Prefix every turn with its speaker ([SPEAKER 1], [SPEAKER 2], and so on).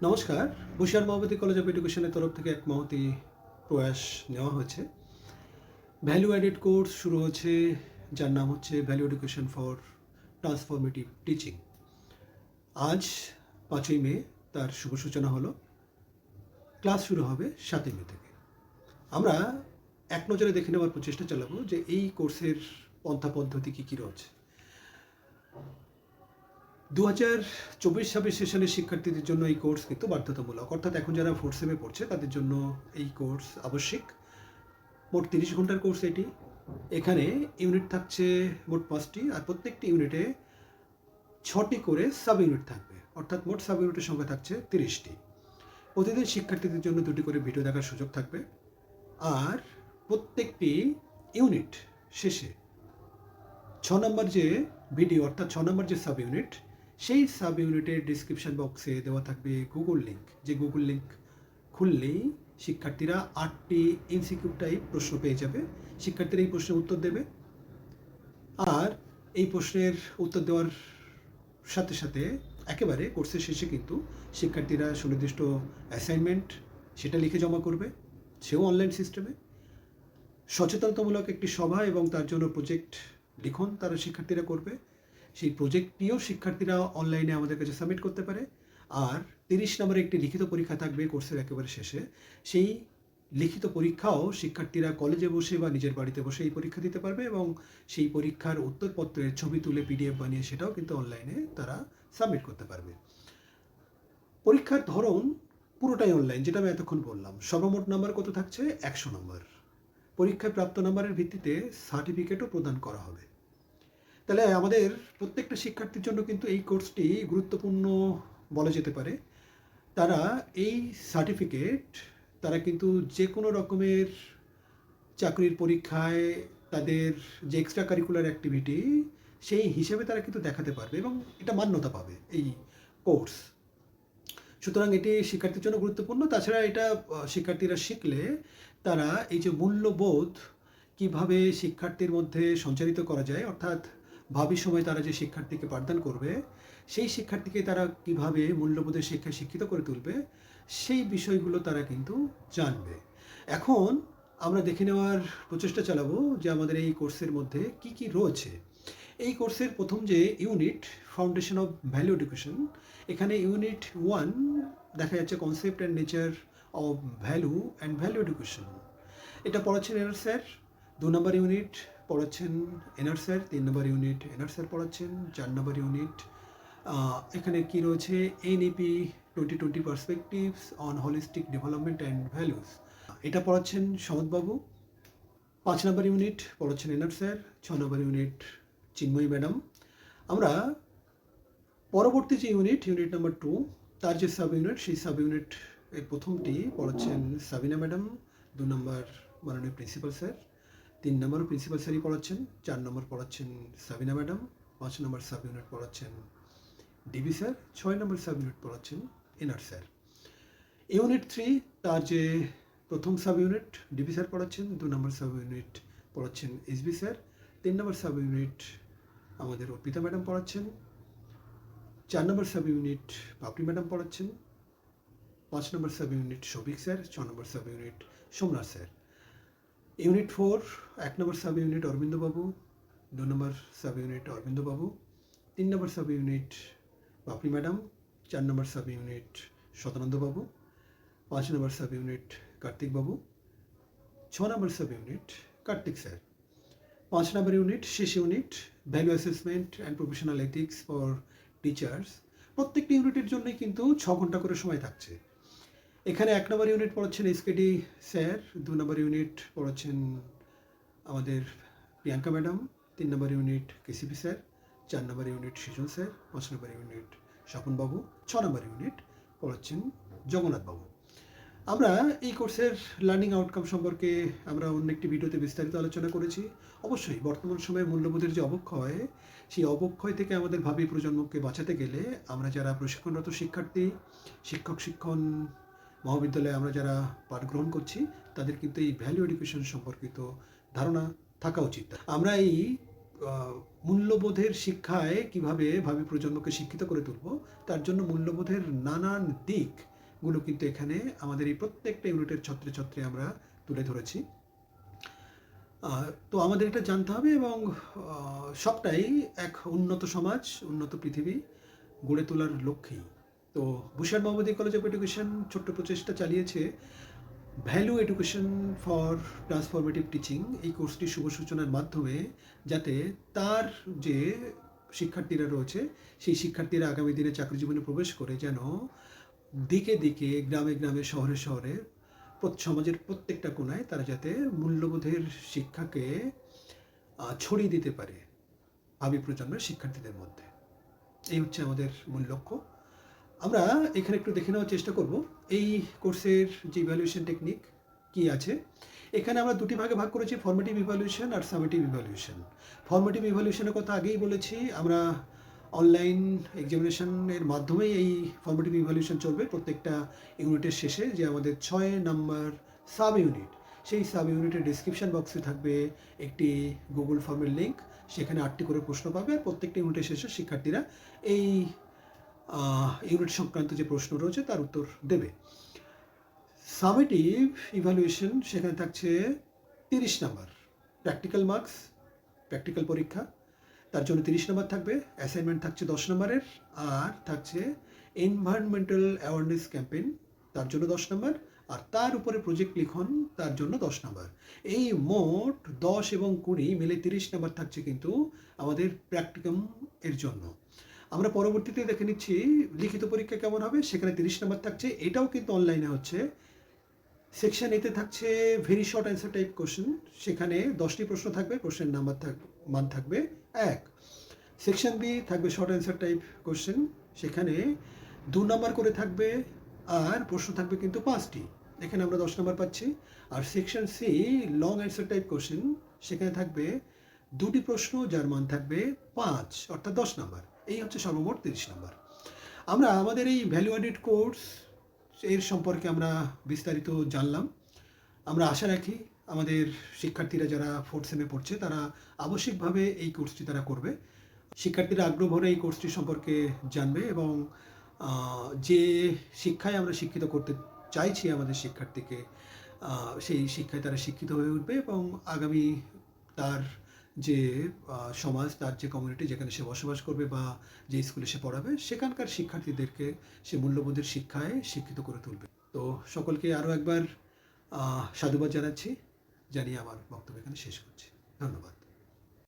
[SPEAKER 1] নমস্কার। Basirhat মহাবতী college of এডুকেশনের তরফ থেকে এক মহতী প্রয়াস নেওয়া হয়েছে। ভ্যালু অ্যাডেড কোর্স শুরু হচ্ছে, যার নাম হচ্ছে value education for transformative teaching. আজ 5ই মে তার শুভ সূচনা হলো। ক্লাস শুরু হবে 7ই মে থেকে। আমরা এক নজরে দেখে নেওয়ার প্রচেষ্টা চালাবো যে এই কোর্সের পন্থা পদ্ধতি কী কী রয়েছে। 2024-26 সেশনের শিক্ষার্থীদের জন্য এই কোর্স কিন্তু বাধ্যতামূলক, অর্থাৎ এখন যারা 4th সেমে পড়ছে তাদের জন্য এই কোর্স আবশ্যিক। মোট 30 ঘন্টার কোর্স এটি। এখানে ইউনিট থাকছে মোট 5টি, আর প্রত্যেকটি ইউনিটে 6টি করে সাব ইউনিট থাকবে, অর্থাৎ মোট সাব ইউনিটের সংখ্যা থাকছে 30টি। প্রতিদিন শিক্ষার্থীদের জন্য 2টি করে ভিডিও দেখার সুযোগ থাকবে, আর প্রত্যেকটি ইউনিট শেষে 6 নম্বর যে ভিডিও, অর্থাৎ 6 নম্বর যে সাব ইউনিট, সেই সাব ইউনিটের ডিসক্রিপশন বক্সে দেওয়া থাকবে গুগল লিঙ্ক, যে গুগল লিঙ্ক খুললেই শিক্ষার্থীরা 8টি এমসিকিউ টাইপ প্রশ্ন পেয়ে যাবে। শিক্ষার্থীরা এই প্রশ্নের উত্তর দেবে, আর এই প্রশ্নের উত্তর দেওয়ার সাথে সাথে একেবারে কোর্সের শেষে কিন্তু শিক্ষার্থীরা সুনির্দিষ্ট অ্যাসাইনমেন্ট সেটা লিখে জমা করবে, সেও অনলাইন সিস্টেমে। সচেতনতামূলক একটি সভা এবং তার জন্য প্রজেক্ট লিখন তারা শিক্ষার্থীরা করবে। সেই প্রজেক্টটিও শিক্ষার্থীরা অনলাইনে আমাদের কাছে সাবমিট করতে পারে। আর 30 নম্বরের একটি লিখিত পরীক্ষা থাকবে কোর্সের একেবারে শেষে। সেই লিখিত পরীক্ষাও শিক্ষার্থীরা কলেজে বসে বা নিজের বাড়িতে বসে এই পরীক্ষা দিতে পারবে, এবং সেই পরীক্ষার উত্তরপত্রের ছবি তুলে পিডিএফ বানিয়ে সেটাও কিন্তু অনলাইনে তারা সাবমিট করতে পারবে। পরীক্ষার ধরন পুরোটাই অনলাইন, যেটা আমি এতক্ষণ বললাম। সর্বমোট নাম্বার কত থাকছে? 100 নম্বর। পরীক্ষায় প্রাপ্ত নাম্বারের ভিত্তিতে সার্টিফিকেটও প্রদান করা হবে। তাহলে আমাদের প্রত্যেকটা শিক্ষার্থীর জন্য কিন্তু এই কোর্সটি গুরুত্বপূর্ণ বলা যেতে পারে। তারা এই সার্টিফিকেট তারা কিন্তু যে কোনো রকমের চাকরির পরীক্ষায় তাদের যে এক্সট্রা কারিকুলার অ্যাক্টিভিটি, সেই হিসেবে তারা কিন্তু দেখাতে পারবে এবং এটা মান্যতা পাবে এই কোর্স। সুতরাং এটি শিক্ষার্থীর জন্য গুরুত্বপূর্ণ। তাছাড়া এটা শিক্ষার্থীরা শিখলে তারা এই যে মূল্যবোধ কীভাবে শিক্ষার্থীর মধ্যে সঞ্চারিত করা যায়, অর্থাৎ ভাবি সময় তারা যে শিক্ষার্থীকে পাঠদান করবে, সেই শিক্ষার্থীকে তারা কীভাবে মূল্যবোধের শিক্ষায় শিক্ষিত করে তুলবে, সেই বিষয়গুলো তারা কিন্তু জানবে। এখন আমরা দেখে নেওয়ার প্রচেষ্টা চালাবো যে আমাদের এই কোর্সের মধ্যে কি কি রয়েছে। এই কোর্সের প্রথম যে unit, foundation of value education, এখানে ইউনিট 1 দেখা যাচ্ছে concept and nature of value and value education. এটা পড়াচ্ছেন এনআর স্যার। 2 নম্বর ইউনিট পড়াচ্ছেন এনআর স্যার। 3 নম্বর ইউনিট এনআর স্যার পড়াচ্ছেন। 4 নম্বর ইউনিট এখানে কি রয়েছে? NEP 2020 perspectives on holistic development and values, এটা পড়াচ্ছেন সমদবাবু। 5 নম্বর ইউনিট পড়াচ্ছেন এনআর স্যার। 6 নম্বর ইউনিট চিন্ময়ী ম্যাডাম। আমরা পরবর্তী যে ইউনিট নাম্বার 2, তার যে সাব ইউনিট, সেই সাব ইউনিট এর প্রথমটি পড়াচ্ছেন সাবিনা ম্যাডাম। 2 নম্বর মাননীয় প্রিন্সিপাল স্যার। 3 নম্বর প্রিন্সিপাল স্যারই পড়াচ্ছেন। 4 নম্বর পড়াচ্ছেন সাবিনা ম্যাডাম। 5 নম্বর সাব ইউনিট পড়াচ্ছেন ডিবি স্যার। 6 নম্বর সাব ইউনিট পড়াচ্ছেন এনআর স্যার। ইউনিট 3 তার যে প্রথম সাব ইউনিট ডিবি স্যার পড়াচ্ছেন। 2 নম্বর সাব ইউনিট পড়াচ্ছেন এসবি স্যার। 3 নম্বর সাব ইউনিট আমাদের অর্পিতা ম্যাডাম পড়াচ্ছেন। 4 নম্বর সাব ইউনিট পাপড়ি ম্যাডাম পড়াচ্ছেন। 5 নম্বর সাব ইউনিট শফিক স্যার। 6 নম্বর sub unit Somnath sir. Unit 4 1 নম্বর সাব ইউনিট অরবিন্দ বাবু। 2 নম্বর সাব ইউনিট অরবিন্দ বাবু। 3 নম্বর সাব ইউনিট পাপড়ি ম্যাডাম। 4 নম্বর সাব ইউনিট সদানন্দ বাবু। 5 নম্বর সাব ইউনিট কার্তিক বাবু। 6 নম্বর সাব ইউনিট কার্তিক স্যার। 5 নম্বর ইউনিট শেষ unit value assessment and professional ethics for teachers. প্রত্যেকটি ইউনিটের জন্যই কিন্তু 6 ঘন্টা করে সময় থাকছে। এখানে 1 নম্বর ইউনিট পড়াচ্ছেন এসকেডি স্যার। 2 নম্বর ইউনিট পড়াচ্ছেন আমাদের প্রিয়াঙ্কা ম্যাডাম। 3 নম্বর ইউনিট কেসিপি স্যার। 4 নম্বর ইউনিট সৃজন স্যার। 5 নম্বর ইউনিট স্বপন বাবু। 6 নম্বর ইউনিট পড়াচ্ছেন জগন্নাথ বাবু। আমরা এই কোর্সের লার্নিং আউটকাম সম্পর্কে আমরা অন্য একটি ভিডিওতে বিস্তারিত আলোচনা করেছি। অবশ্যই বর্তমান সময়ে মূল্যবোধের যে অবক্ষয়, সেই অবক্ষয় থেকে আমাদের ভাবি প্রজন্মকে বাঁচাতে গেলে আমরা যারা প্রশিক্ষণরত শিক্ষার্থী, শিক্ষণ মহাবিদ্যালয়ে আমরা যারা পাঠ গ্রহণ করছি, তাদের কিন্তু এই ভ্যালু এডুকেশন সম্পর্কিত ধারণা থাকা উচিত। আমরা এই মূল্যবোধের শিক্ষায় কিভাবে ভাবি প্রজন্মকে শিক্ষিত করে তুলব, তার জন্য মূল্যবোধের নানান দিকগুলো কিন্তু এখানে আমাদের এই প্রত্যেকটা ইউনিটের ছত্রে ছত্রে আমরা তুলে ধরেছি। তো আমাদের এটা জানতে হবে এবং সবটাই এক উন্নত সমাজ, উন্নত পৃথিবী গড়ে তোলার লক্ষ্যেই। তো বুশার মোহাম্মদী কলেজ অফ এডুকেশন ছোট্ট প্রচেষ্টা চালিয়েছে value education for transformative teaching, এই কোর্সটির শুভ সূচনার মাধ্যমে, যাতে তার যে শিক্ষার্থীরা রয়েছে সেই শিক্ষার্থীরা আগামী দিনে চাকরি জীবনে প্রবেশ করে যেন দিকে দিকে, গ্রামে গ্রামে, শহরে শহরে, সমাজের প্রত্যেকটা কোণায় তারা যাতে মূল্যবোধের শিক্ষাকে ছড়িয়ে দিতে পারে ভাবি প্রজন্মের শিক্ষার্থীদের মধ্যে। এই হচ্ছে আমাদের মূল লক্ষ্য। আমরা এখানে একটু দেখে নেওয়ার চেষ্টা করব এই কোর্সের যে ইভ্যালুয়েশন টেকনিক কি আছে। এখানে আমরা দুটি ভাগে ভাগ করেছি, ফর্মেটিভ ইভ্যালুয়েশন আর সামেটিভ ইভ্যালুয়েশন। ফর্মেটিভ ইভ্যালুয়েশনের কথা আগেই বলেছি, আমরা অনলাইন এক্সামিনেশনের মাধ্যমেই এই ফর্মেটিভ ইভ্যালুয়েশন চলবে প্রত্যেকটা ইউনিটের শেষে। যে আমাদের 6 নম্বর সাব ইউনিট, সেই সাব ইউনিটের ডিসক্রিপশন বক্সে থাকবে একটি গুগল ফর্মের লিঙ্ক, সেখানে 8টি করে প্রশ্ন পাবে আর প্রত্যেকটা ইউনিটের শেষে শিক্ষার্থীরা এই ইউনিট সংক্রান্ত যে প্রশ্ন রয়েছে তার উত্তর দেবে। সামেটিভ ইভ্যালুয়েশন, সেখানে থাকছে 30 নম্বর প্র্যাকটিক্যাল মার্কস, প্র্যাকটিক্যাল পরীক্ষা, তার জন্য 30 নম্বর থাকবে। অ্যাসাইনমেন্ট থাকছে 10 নম্বরের, আর থাকছে এনভায়রনমেন্টাল অ্যাওয়ারনেস ক্যাম্পেইন, তার জন্য 10 নম্বর, আর তার উপরে প্রজেক্ট লিখন, তার জন্য 10 নম্বর। এই মোট 10 এবং 20 মিলে 30 নম্বর থাকছে কিন্তু আমাদের প্র্যাকটিকাম এর জন্য। আমরা পরবর্তীতে দেখে নিচ্ছি লিখিত পরীক্ষা কেমন হবে, সেখানে 30 নম্বর থাকছে, এটাও কিন্তু অনলাইনে হচ্ছে। সেকশন এতে থাকছে very short answer type question, সেখানে 10টি প্রশ্ন থাকবে, প্রশ্নের নাম্বার মান থাকবে 1। সেকশন বি থাকবে শর্ট অ্যান্সার টাইপ কোশ্চেন, সেখানে 2 নম্বর করে থাকবে, আর প্রশ্ন থাকবে কিন্তু 5টি, এখানে আমরা 10 নম্বর পাচ্ছি। আর section C long answer type question, সেখানে থাকবে 2টি প্রশ্ন যার মান থাকবে 5, অর্থাৎ 10 নম্বর। এই হচ্ছে সর্বমোট 30 নম্বর। আমরা আমাদের এই ভ্যালু অ্যাডেড কোর্স এর সম্পর্কে আমরা বিস্তারিত জানলাম। আমরা আশা রাখি আমাদের শিক্ষার্থীরা যারা 4th সেমে পড়ছে তারা আবশ্যিকভাবে এই কোর্সটি তারা করবে। শিক্ষার্থীরা আগ্রহ ভরে এই কোর্সটি সম্পর্কে জানবে এবং যে শিক্ষায় আমরা শিক্ষিত করতে চাইছি আমাদের শিক্ষার্থীকে, সেই শিক্ষায় তারা শিক্ষিত হয়ে উঠবে এবং আগামী তার যে সমাজ, তার যে কমিউনিটি যেখানে সে বসবাস করবে বা যে স্কুলে সে পড়াবে, সেখানকার শিক্ষার্থীদেরকে সে মূল্যবোধের শিক্ষায় শিক্ষিত করে তুলবে। তো সকলকে আরও একবার সাধুবাদ জানাচ্ছি, জানিয়ে আমার বক্তব্য এখানে শেষ করছি। ধন্যবাদ।